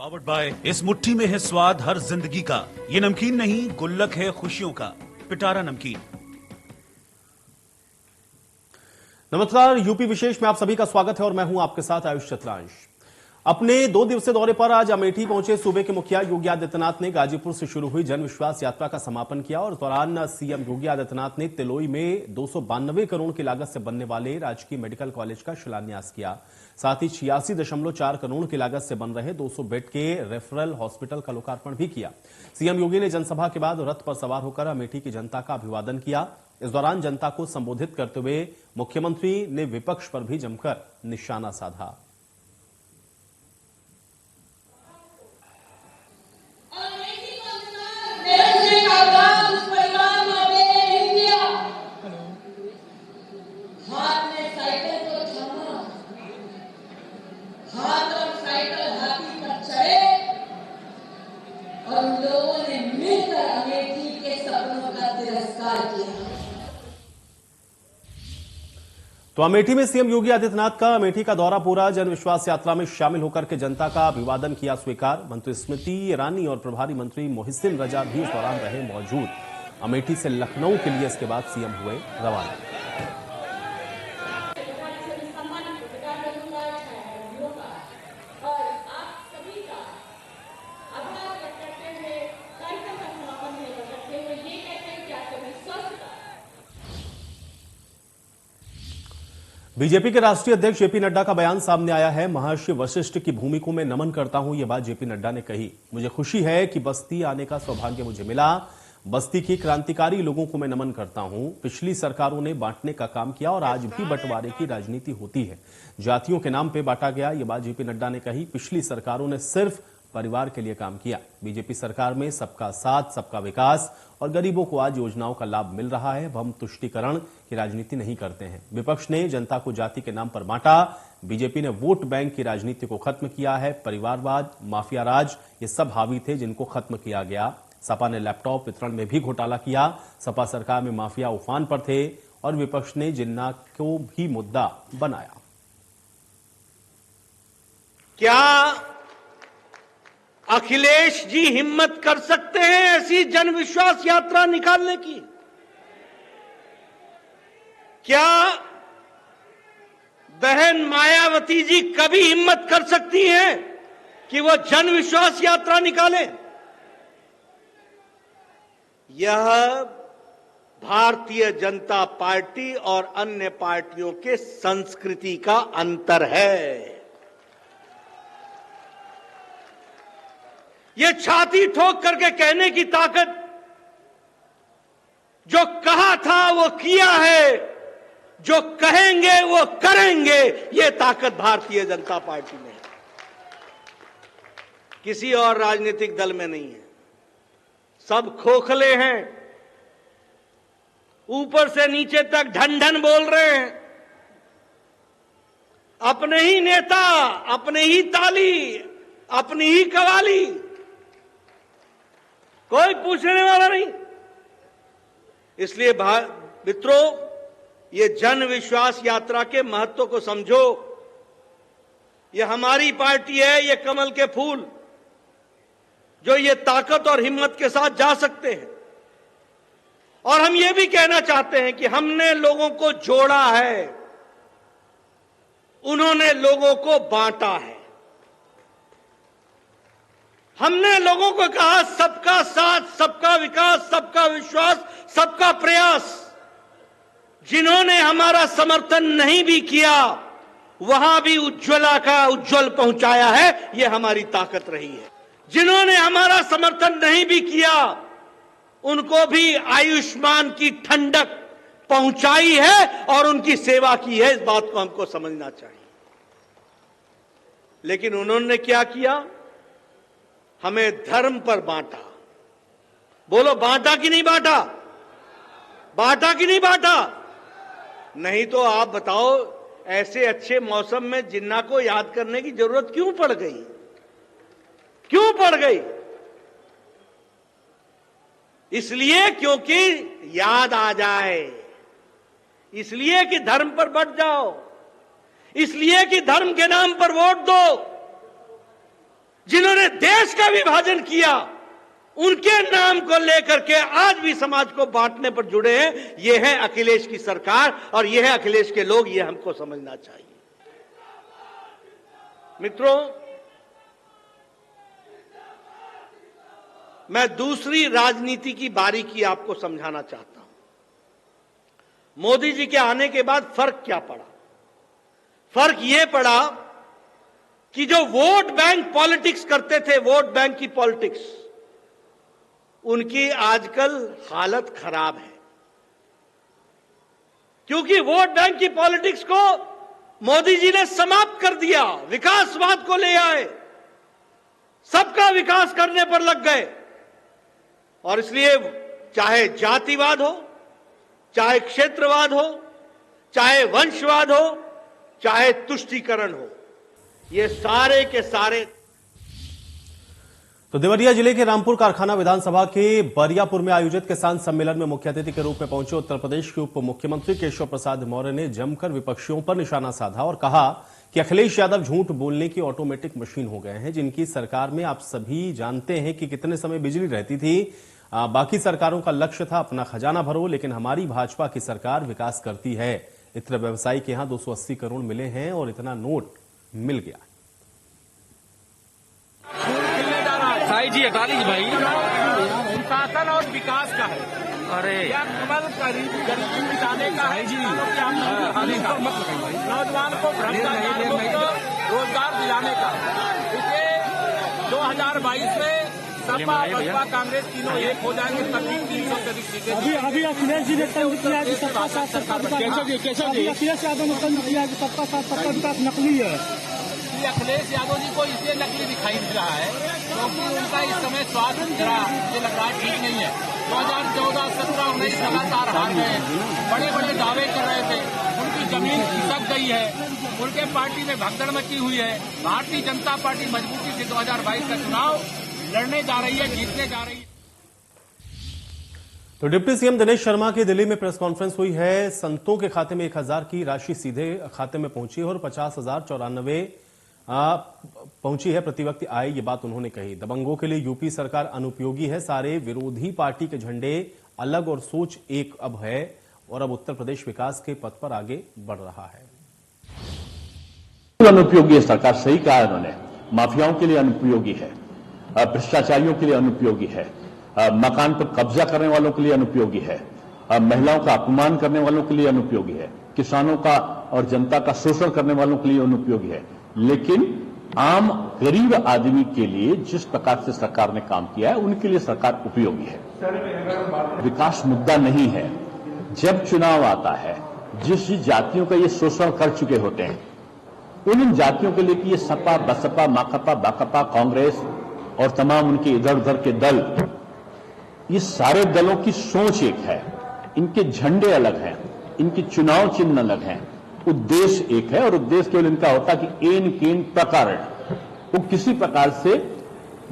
Powered by इस मुट्ठी में है स्वाद हर जिंदगी का। ये नमकीन नहीं गुल्लक है खुशियों का। पिटारा नमकीन। नमस्कार, यूपी विशेष में आप सभी का स्वागत है और मैं हूं आपके साथ आयुष चतुरांश। अपने 2 दिवसीय दौरे पर आज अमेठी पहुंचे सूबे के मुखिया योगी आदित्यनाथ ने गाजीपुर से शुरू हुई जन विश्वास यात्रा का समापन किया और इस दौरान सीएम योगी आदित्यनाथ ने तिलोई में 292 करोड़ की लागत से बनने वाले राजकीय मेडिकल कॉलेज का शिलान्यास किया। साथ ही 86.4 करोड़ की लागत से बन रहे 200 बेड के रेफरल हॉस्पिटल का लोकार्पण भी किया। सीएम योगी ने जनसभा के बाद रथ पर सवार होकर अमेठी की जनता का अभिवादन किया। इस दौरान जनता को संबोधित करते हुए मुख्यमंत्री ने विपक्ष पर भी जमकर निशाना साधा। तो अमेठी में सीएम योगी आदित्यनाथ का अमेठी का दौरा पूरा। जन विश्वास यात्रा में शामिल होकर के जनता का अभिवादन किया स्वीकार। मंत्री स्मृति ईरानी और प्रभारी मंत्री मोहसिन रजा भी इस दौरान रहे मौजूद। अमेठी से लखनऊ के लिए इसके बाद सीएम हुए रवाना। बीजेपी के राष्ट्रीय अध्यक्ष जेपी नड्डा का बयान सामने आया है। महर्षि वशिष्ठ की भूमि को मैं नमन करता हूं, यह बात जेपी नड्डा ने कही। मुझे खुशी है कि बस्ती आने का सौभाग्य मुझे मिला। बस्ती की क्रांतिकारी लोगों को मैं नमन करता हूं। पिछली सरकारों ने बांटने का काम किया और आज भी बंटवारे की राजनीति होती है। जातियों के नाम पर बांटा गया, यह बात जेपी नड्डा ने कही। पिछली सरकारों ने सिर्फ परिवार के लिए काम किया। बीजेपी सरकार में सबका साथ, सबका विकास और गरीबों को आज योजनाओं का लाभ मिल रहा है। हम तुष्टीकरण की राजनीति नहीं करते हैं। विपक्ष ने जनता को जाति के नाम पर बांटा। बीजेपी ने वोट बैंक की राजनीति को खत्म किया है। परिवारवाद, माफिया राज, ये सब हावी थे जिनको खत्म किया गया। सपा ने लैपटॉप वितरण में भी घोटाला किया। सपा सरकार में माफिया उफान पर थे और विपक्ष ने जिन्ना को भी मुद्दा बनाया। क्या अखिलेश जी हिम्मत कर सकते हैं ऐसी जन विश्वास यात्रा निकालने की? क्या बहन मायावती जी कभी हिम्मत कर सकती हैं कि वो जन विश्वास यात्रा निकालें? यह भारतीय जनता पार्टी और अन्य पार्टियों के संस्कृति का अंतर है। ये छाती ठोक करके कहने की ताकत, जो कहा था वो किया है, जो कहेंगे वो करेंगे, ये ताकत भारतीय जनता पार्टी में है, किसी और राजनीतिक दल में नहीं है। सब खोखले हैं, ऊपर से नीचे तक ढन ढन बोल रहे हैं। अपने ही नेता, अपने ही ताली, अपनी ही कवाली, कोई पूछने वाला नहीं। इसलिए मित्रों, ये जन विश्वास यात्रा के महत्व को समझो। ये हमारी पार्टी है, ये कमल के फूल, जो ये ताकत और हिम्मत के साथ जा सकते हैं। और हम ये भी कहना चाहते हैं कि हमने लोगों को जोड़ा है, उन्होंने लोगों को बांटा है। हमने लोगों को कहा सबका साथ, सबका विकास, सबका विश्वास, सबका प्रयास। जिन्होंने हमारा समर्थन नहीं भी किया, वहां भी उज्ज्वला का उज्ज्वल पहुंचाया है, यह हमारी ताकत रही है। जिन्होंने हमारा समर्थन नहीं भी किया, उनको भी आयुष्मान की ठंडक पहुंचाई है और उनकी सेवा की है। इस बात को हमको समझना चाहिए। लेकिन उन्होंने क्या किया? हमें धर्म पर बांटा। बोलो, बांटा कि नहीं बांटा? बांटा कि नहीं बांटा? नहीं तो आप बताओ, ऐसे अच्छे मौसम में जिन्ना को याद करने की जरूरत क्यों पड़ गई? क्यों पड़ गई? इसलिए क्योंकि याद आ जाए, इसलिए कि धर्म पर बट जाओ, इसलिए कि धर्म के नाम पर वोट दो। जिन्होंने देश का विभाजन किया, उनके नाम को लेकर के आज भी समाज को बांटने पर जुड़े हैं। ये है अखिलेश की सरकार और ये है अखिलेश के लोग, ये हमको समझना चाहिए। मित्रों, मैं दूसरी राजनीति की बारीकी आपको समझाना चाहता हूं। मोदी जी के आने के बाद फर्क क्या पड़ा? फर्क यह पड़ा कि जो वोट बैंक पॉलिटिक्स करते थे, वोट बैंक की पॉलिटिक्स, उनकी आजकल हालत खराब है। क्योंकि वोट बैंक की पॉलिटिक्स को मोदी जी ने समाप्त कर दिया, विकासवाद को ले आए, सबका विकास करने पर लग गए। और इसलिए चाहे जातिवाद हो, चाहे क्षेत्रवाद हो, चाहे वंशवाद हो, चाहे तुष्टीकरण हो, ये सारे के सारे। तो देवरिया जिले के रामपुर कारखाना विधानसभा के बरियापुर में आयोजित किसान सम्मेलन में मुख्य अतिथि के रूप में पहुंचे उत्तर प्रदेश के उप मुख्यमंत्री केशव प्रसाद मौर्य ने जमकर विपक्षियों पर निशाना साधा और कहा कि अखिलेश यादव झूठ बोलने की ऑटोमेटिक मशीन हो गए हैं, जिनकी सरकार में आप सभी जानते हैं कि कितने समय बिजली रहती थी। बाकी सरकारों का लक्ष्य था अपना खजाना भरो, लेकिन हमारी भाजपा की सरकार विकास करती है। इत्र व्यवसायी के यहां 280 करोड़ मिले हैं और इतना नोट मिल गया। भाई जी हटा लीजिए भाई, शासन और विकास का है। अरे केवल गरीबी मिटाने का है जी, नौजवान को भ्रष्टाचार मुक्त रोजगार दिलाने का। इसे 2022 में सपा बसपा कांग्रेस तीनों एक हो जाएंगे, तभी 300 से अधिक सीटें। अभी अखिलेश जी ने तंज किया कि सबका साथ सबका विकास, अखिलेश यादव ने तंज किया कि सबका साथ सबका विकास नकली है। अखिलेश यादव जी को इसलिए नकली दिखाई दे रहा है क्योंकि उनका इस समय स्वास्थ्य जरा मुझे लग रहा है ठीक नहीं है। 2014, 17, 19 लगातार हार गए, बड़े बड़े दावे कर रहे थे, उनकी जमीन खिसक गई है, उनके पार्टी में भगदड़ मची हुई है। भारतीय जनता पार्टी मजबूती से 2022 का चुनाव लड़ने जा रही है, जीतने जा रही है। तो डिप्टी सीएम दिनेश शर्मा की दिल्ली में प्रेस कॉन्फ्रेंस हुई है। संतों के खाते में 1000 की राशि सीधे खाते में पहुंची और 50,094 पहुंची है प्रति व्यक्ति आय, ये बात उन्होंने कही। दबंगों के लिए यूपी सरकार अनुपयोगी है, सारे विरोधी पार्टी के झंडे अलग और सोच एक अब है और अब उत्तर प्रदेश विकास के पथ पर आगे बढ़ रहा है। अनुपयोगी है सरकार, सही कहा है उन्होंने। माफियाओं के लिए अनुपयोगी है, भ्रष्टाचारियों के लिए अनुपयोगी है, मकान पर कब्जा करने वालों के लिए अनुपयोगी है, महिलाओं का अपमान करने वालों के लिए अनुपयोगी है, किसानों का और जनता का शोषण करने वालों के लिए अनुपयोगी है। लेकिन आम गरीब आदमी के लिए जिस प्रकार से सरकार ने काम किया है, उनके लिए सरकार उपयोगी है। विकास मुद्दा नहीं है। जब चुनाव आता है, जिस जातियों का ये शोषण कर चुके होते हैं, उन जातियों के लिए कि ये सपा बसपा माकपा बाकपा कांग्रेस और तमाम उनके इधर उधर के दल, ये सारे दलों की सोच एक है, इनके झंडे अलग हैं, इनके चुनाव चिन्ह अलग हैं, उद्देश्य एक है और उद्देश्य केवल इनका होता कि एन केन प्रकार वो किसी प्रकार से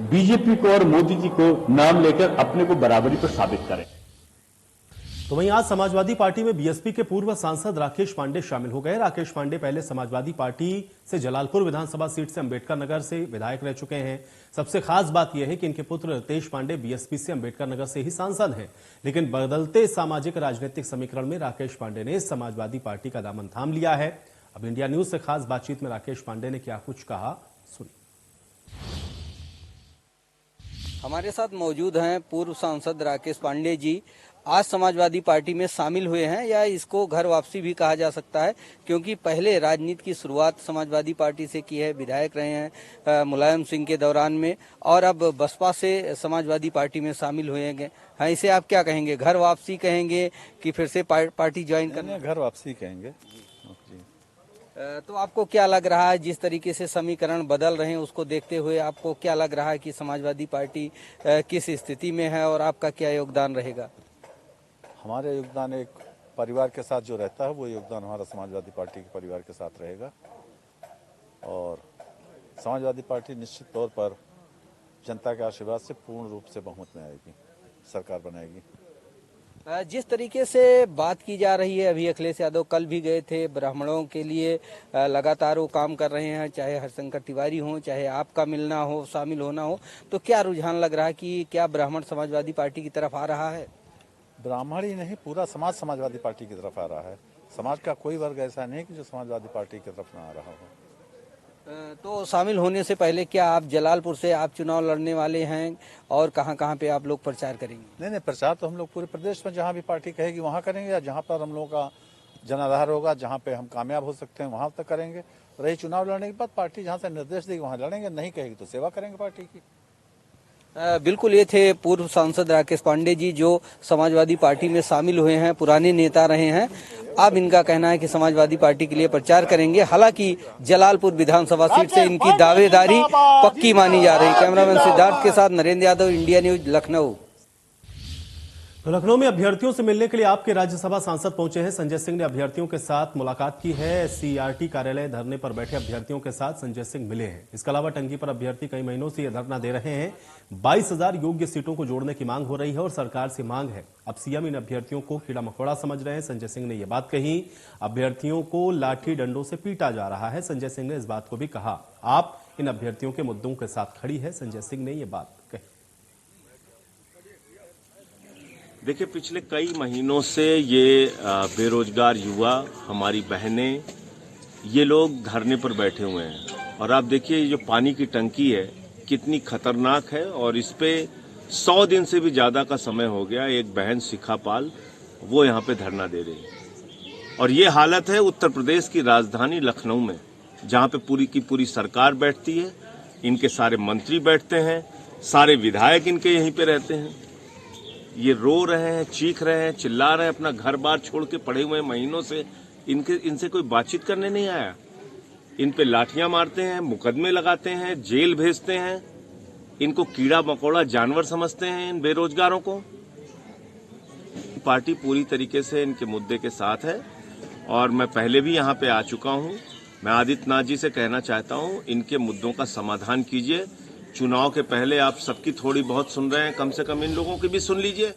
बीजेपी को और मोदी जी को नाम लेकर अपने को बराबरी पर साबित करें। तो वहीं आज समाजवादी पार्टी में बीएसपी के पूर्व सांसद राकेश पांडे शामिल हो गए। राकेश पांडे पहले समाजवादी पार्टी से जलालपुर विधानसभा सीट से अंबेडकर नगर से विधायक रह चुके हैं। सबसे खास बात यह है कि इनके पुत्र रितेश पांडे बीएसपी से अंबेडकर नगर से ही सांसद हैं। लेकिन बदलते सामाजिक राजनीतिक समीकरण में राकेश पांडे ने समाजवादी पार्टी का दामन थाम लिया है। अब इंडिया न्यूज से खास बातचीत में राकेश पांडे ने क्या कुछ कहा, सुनिए। हमारे साथ मौजूद हैं पूर्व सांसद राकेश पांडे जी। आज समाजवादी पार्टी में शामिल हुए हैं, या इसको घर वापसी भी कहा जा सकता है, क्योंकि पहले राजनीति की शुरुआत समाजवादी पार्टी से की है, विधायक रहे हैं मुलायम सिंह के दौरान में, और अब बसपा से समाजवादी पार्टी में शामिल हुए हैं। इसे आप क्या कहेंगे, घर वापसी कहेंगे कि फिर से पार्टी ज्वाइन करना? घर वापसी कहेंगे। तो आपको क्या लग रहा है, जिस तरीके से समीकरण बदल रहे हैं उसको देखते हुए आपको क्या लग रहा है कि समाजवादी पार्टी किस स्थिति में है और आपका क्या योगदान रहेगा? हमारा योगदान एक परिवार के साथ जो रहता है वो योगदान हमारा समाजवादी पार्टी के परिवार के साथ रहेगा, और समाजवादी पार्टी निश्चित तौर पर जनता के आशीर्वाद से पूर्ण रूप से बहुमत में आएगी, सरकार बनाएगी। जिस तरीके से बात की जा रही है, अभी अखिलेश यादव कल भी गए थे ब्राह्मणों के लिए, लगातार वो काम कर रहे हैं, चाहे हरिशंकर तिवारी हो, चाहे आपका मिलना हो, शामिल होना हो, तो क्या रुझान लग रहा है कि क्या ब्राह्मण समाजवादी पार्टी की तरफ आ रहा है? ब्राह्मण ही नहीं, पूरा समाज समाजवादी पार्टी की तरफ आ रहा है। समाज का कोई वर्ग ऐसा नहीं कि जो समाजवादी पार्टी की तरफ ना आ रहा हो। तो शामिल होने से पहले क्या आप जलालपुर से आप चुनाव लड़ने वाले हैं और कहां-कहां पे आप लोग प्रचार करेंगे? नहीं, प्रचार तो हम लोग पूरे प्रदेश में जहाँ भी पार्टी कहेगी वहाँ करेंगे, या जहाँ पर हम लोगों का जनाधार होगा, जहाँ पे हम कामयाब हो सकते हैं वहाँ तक करेंगे। रही चुनाव लड़ने के बाद पार्टी जहाँ से निर्देश देगी वहाँ लड़ेंगे, नहीं कहेगी तो सेवा करेंगे पार्टी की। बिल्कुल, ये थे पूर्व सांसद राकेश पांडे जी, जो समाजवादी पार्टी में शामिल हुए हैं, पुराने नेता रहे हैं। अब इनका कहना है कि समाजवादी पार्टी के लिए प्रचार करेंगे। हालांकि जलालपुर विधानसभा सीट से इनकी दावेदारी पक्की मानी जा रही। कैमरामैन सिद्धार्थ के साथ नरेंद्र यादव, इंडिया न्यूज, लखनऊ। तो लखनऊ में अभ्यर्थियों से मिलने के लिए आपके राज्यसभा सांसद पहुंचे हैं। संजय सिंह ने अभ्यर्थियों के साथ मुलाकात की है। सीआरटी कार्यालय धरने पर बैठे अभ्यर्थियों के साथ संजय सिंह मिले हैं। इसके अलावा टंकी पर अभ्यर्थी कई महीनों से यह धरना दे रहे हैं। 22,000 योग्य सीटों को जोड़ने की मांग हो रही है और सरकार से मांग है। अब सीएम इन अभ्यर्थियों को कीड़ा मकोड़ा समझ रहे हैं। संजय सिंह ने यह बात कही। अभ्यर्थियों को लाठी डंडों से पीटा जा रहा है। संजय सिंह ने इस बात को भी कहा, आप इन अभ्यर्थियों के मुद्दों के साथ खड़ी है। संजय सिंह ने यह बात कही। देखिए, पिछले कई महीनों से ये बेरोजगार युवा, हमारी बहनें, ये लोग धरने पर बैठे हुए हैं। और आप देखिए, ये जो पानी की टंकी है कितनी खतरनाक है, और इस पे 100 दिन से भी ज्यादा का समय हो गया। एक बहन शिखा पाल, वो यहाँ पे धरना दे रही है। और ये हालत है उत्तर प्रदेश की राजधानी लखनऊ में, जहाँ पे पूरी की पूरी सरकार बैठती है, इनके सारे मंत्री बैठते हैं, सारे विधायक इनके यहीं पे रहते हैं। ये रो रहे हैं, चीख रहे हैं, चिल्ला रहे हैं, अपना घर बार छोड़ के पड़े हुए महीनों से। इनसे कोई बातचीत करने नहीं आया। इन पे लाठियां मारते हैं, मुकदमे लगाते हैं, जेल भेजते हैं। इनको कीड़ा मकोड़ा जानवर समझते हैं इन बेरोजगारों को। पार्टी पूरी तरीके से इनके मुद्दे के साथ है और मैं पहले भी यहां पे आ चुका हूं। मैं आदित्यनाथ जी से कहना चाहता हूं, इनके मुद्दों का समाधान कीजिए। चुनाव के पहले आप सबकी थोड़ी बहुत सुन रहे हैं, कम से कम इन लोगों की भी सुन लीजिए।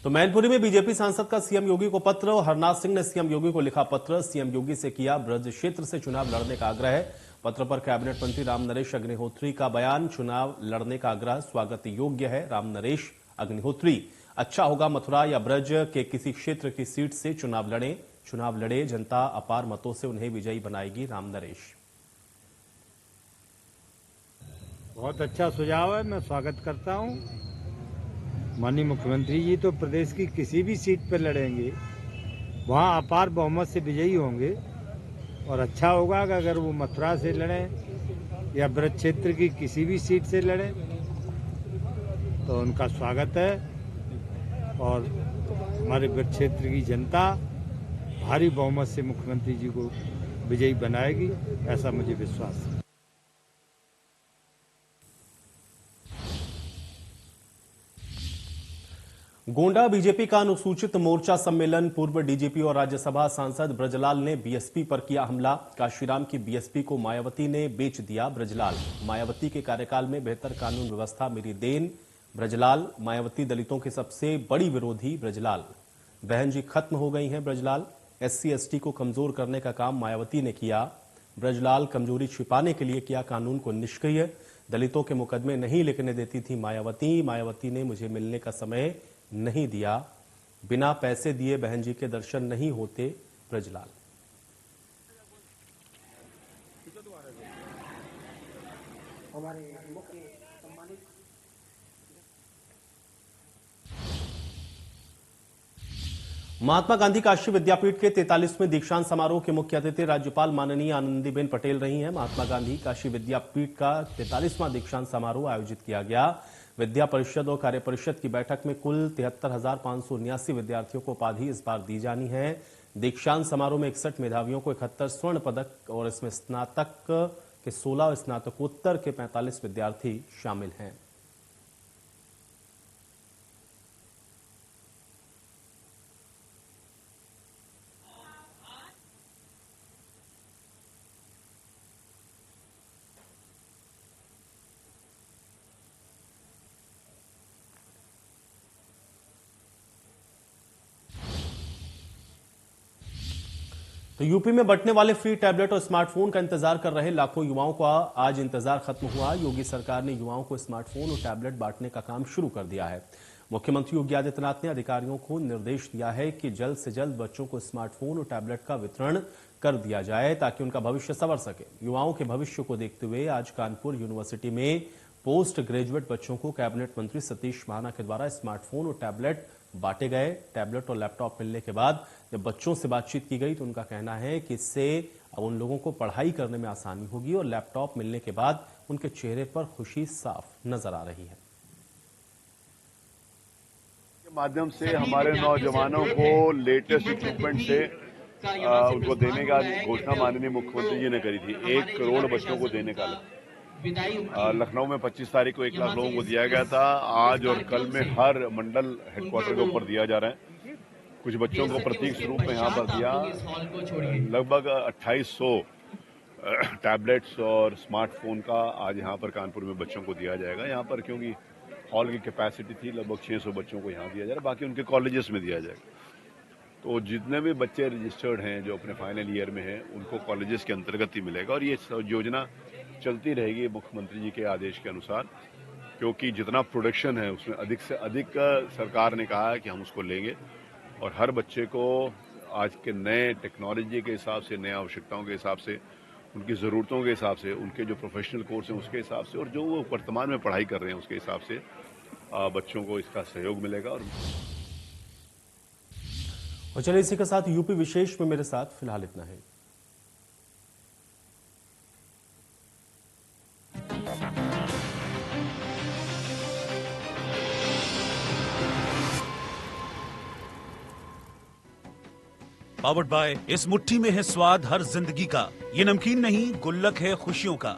तो मैनपुरी में बीजेपी सांसद का सीएम योगी को पत्र। और हरनाथ सिंह ने सीएम योगी को लिखा पत्र। सीएम योगी से किया ब्रज क्षेत्र से चुनाव लड़ने का आग्रह। पत्र पर कैबिनेट मंत्री रामनरेश अग्निहोत्री का बयान, चुनाव लड़ने का आग्रह स्वागत योग्य है। रामनरेश अग्निहोत्री, अच्छा होगा मथुरा या ब्रज के किसी क्षेत्र की सीट से चुनाव लड़े, जनता अपार मतों से उन्हें विजयी बनाएगी। रामनरेश, बहुत अच्छा सुझाव है, मैं स्वागत करता हूं। माननीय मुख्यमंत्री जी तो प्रदेश की किसी भी सीट पर लड़ेंगे, वहां अपार बहुमत से विजयी होंगे। और अच्छा होगा कि अगर वो मथुरा से लड़ें या ब्रज क्षेत्र की किसी भी सीट से लड़ें, तो उनका स्वागत है। और हमारे ब्रज क्षेत्र की जनता भारी बहुमत से मुख्यमंत्री जी को विजयी बनाएगी, ऐसा मुझे विश्वास है। गोंडा बीजेपी का अनुसूचित मोर्चा सम्मेलन। पूर्व डीजीपी और राज्यसभा सांसद ब्रजलाल ने बीएसपी पर किया हमला। काशीराम की बीएसपी को मायावती ने बेच दिया। ब्रजलाल, मायावती के कार्यकाल में बेहतर कानून व्यवस्था मेरी देन। ब्रजलाल, मायावती दलितों की सबसे बड़ी विरोधी। ब्रजलाल, बहन जी खत्म हो गई हैं। ब्रजलाल, एससी एसटी को कमजोर करने का काम मायावती ने किया। ब्रजलाल, कमजोरी छिपाने के लिए किया कानून को निष्क्रिय। दलितों के मुकदमे नहीं लिखने देती थी मायावती। मायावती ने मुझे मिलने का समय नहीं दिया। बिना पैसे दिए बहन जी के दर्शन नहीं होते। ब्रजलाल, महात्मा गांधी काशी विद्यापीठ के 43वें दीक्षांत समारोह के मुख्य अतिथि राज्यपाल माननीय आनंदीबेन पटेल रही हैं। महात्मा गांधी काशी विद्यापीठ का 43वां दीक्षांत समारोह आयोजित किया गया। विद्या परिषद और कार्य परिषद की बैठक में कुल 73,579 विद्यार्थियों को उपाधि इस बार दी जानी है। दीक्षांत समारोह में 61 मेधावियों को 71 स्वर्ण पदक और इसमें स्नातक के 16 और स्नातकोत्तर के 45 विद्यार्थी शामिल हैं। तो यूपी में बंटने वाले फ्री टैबलेट और स्मार्टफोन का इंतजार कर रहे लाखों युवाओं का आज इंतजार खत्म हुआ। योगी सरकार ने युवाओं को स्मार्टफोन और टैबलेट बांटने का काम शुरू कर दिया है। मुख्यमंत्री योगी आदित्यनाथ ने अधिकारियों को निर्देश दिया है कि जल्द से जल्द बच्चों को स्मार्टफोन और टैबलेट का वितरण कर दिया जाए ताकि उनका भविष्य संवर सके। युवाओं के भविष्य को देखते हुए आज कानपुर यूनिवर्सिटी में पोस्ट ग्रेजुएट बच्चों को कैबिनेट मंत्री सतीश महाना के द्वारा स्मार्टफोन और टैबलेट बांटे गए। टैबलेट और लैपटॉप मिलने के बाद जब बच्चों से बातचीत की गई तो उनका कहना है कि इससे अब उन लोगों को पढ़ाई करने में आसानी होगी और लैपटॉप मिलने के बाद उनके चेहरे पर खुशी साफ नजर आ रही है। के माध्यम से हमारे नौजवानों को लेटेस्ट इक्विपमेंट से उनको देने का घोषणा माननीय मुख्यमंत्री जी ने करी थी। 1 करोड़ बच्चों को देने का लखनऊ में 25 तारीख को 1 लाख लोगों को दिया गया था। आज और कल में हर मंडल हेडक्वार्टर के ऊपर दिया जा रहा है। कुछ बच्चों को प्रतीक स्वरूप में यहाँ पर दिया। लगभग 2800 टैबलेट्स और स्मार्टफोन का आज यहाँ पर कानपुर में बच्चों को दिया जाएगा। यहाँ पर क्योंकि हॉल की कैपेसिटी थी लगभग 600 बच्चों को यहाँ दिया जाएगा, बाकी उनके कॉलेजेस में दिया जाएगा। तो जितने भी बच्चे रजिस्टर्ड हैं जो अपने फाइनल ईयर में हैं उनको कॉलेजेस के अंतर्गत ही मिलेगा और ये योजना चलती रहेगी मुख्यमंत्री जी के आदेश के अनुसार, क्योंकि जितना प्रोडक्शन है उसमें अधिक से अधिक सरकार ने कहा है कि हम उसको लेंगे और हर बच्चे को आज के नए टेक्नोलॉजी के हिसाब से, नए आवश्यकताओं के हिसाब से, उनकी ज़रूरतों के हिसाब से, उनके जो प्रोफेशनल कोर्स हैं उसके हिसाब से और जो वो वर्तमान में पढ़ाई कर रहे हैं उसके हिसाब से बच्चों को इसका सहयोग मिलेगा। और चलिए इसी के साथ यूपी विशेष में मेरे साथ फिलहाल इतना है। पावर्ड बाय, इस मुट्ठी में है स्वाद हर जिंदगी का। ये नमकीन नहीं, गुल्लक है खुशियों का।